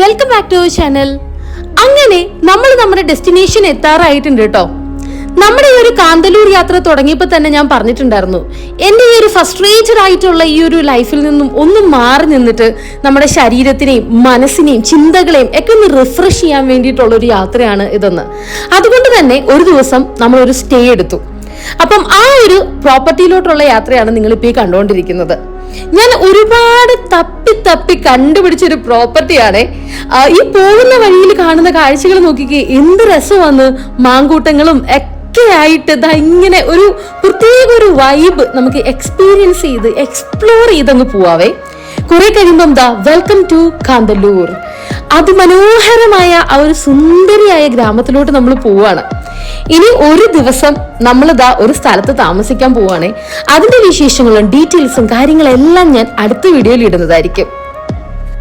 Welcome back to our channel. അങ്ങനെ നമ്മൾ നമ്മുടെ ഡെസ്റ്റിനേഷൻ എത്താറായിട്ടുണ്ട് കേട്ടോ. നമ്മുടെ ഈ ഒരു കാന്തല്ലൂർ യാത്ര തുടങ്ങിയപ്പോൾ തന്നെ ഞാൻ പറഞ്ഞിട്ടുണ്ടായിരുന്നു, എൻ്റെ ഈ ഒരു ഫ്രസ്ട്രേറ്റഡ് ആയിട്ടുള്ള ഈ ഒരു ലൈഫിൽ നിന്നും ഒന്ന് മാറി നിന്നിട്ട് നമ്മുടെ ശരീരത്തിനെയും മനസ്സിനെയും ചിന്തകളെയും ഒക്കെ ഒന്ന് റിഫ്രഷ് ചെയ്യാൻ വേണ്ടിയിട്ടുള്ള ഒരു യാത്രയാണ് ഇതെന്ന്. അതുകൊണ്ട് തന്നെ ഒരു ദിവസം നമ്മളൊരു സ്റ്റേ എടുത്തു. അപ്പം ആ ഒരു പ്രോപ്പർട്ടിയിലോട്ടുള്ള യാത്രയാണ് നിങ്ങളിപ്പോൾ ഈ കണ്ടുകൊണ്ടിരിക്കുന്നത്. ഞാൻ ഒരുപാട് തപ്പി കണ്ടുപിടിച്ചൊരു പ്രോപ്പർട്ടിയാണ്. ഈ പോകുന്ന വഴിയിൽ കാണുന്ന കാഴ്ചകൾ നോക്കിക്കേ, എന്ത് രസമാണ്. മാങ്കൂട്ടങ്ങളും ഒക്കെ ആയിട്ട് ഇങ്ങനെ ഒരു പ്രത്യേക ഒരു വൈബ് നമുക്ക് എക്സ്പീരിയൻസ് ചെയ്ത് എക്സ്പ്ലോർ ചെയ്തങ്ങ് പോവാവേ. കുറെ കഴിയുമ്പം വെൽക്കം ടു കാന്തല്ലൂർ, അതിമനോഹരമായ ആ ഒരു സുന്ദരിയായ ഗ്രാമത്തിലോട്ട് നമ്മൾ പോവാണ്. ഇനി ഒരു ദിവസം നമ്മൾ ഒരു സ്ഥലത്ത് താമസിക്കാൻ പോവാണ്. അതിന്റെ വിശേഷങ്ങളും ഡീറ്റെയിൽസും കാര്യങ്ങളെല്ലാം ഞാൻ അടുത്ത വീഡിയോയിൽ ഇടുന്നതായിരിക്കും.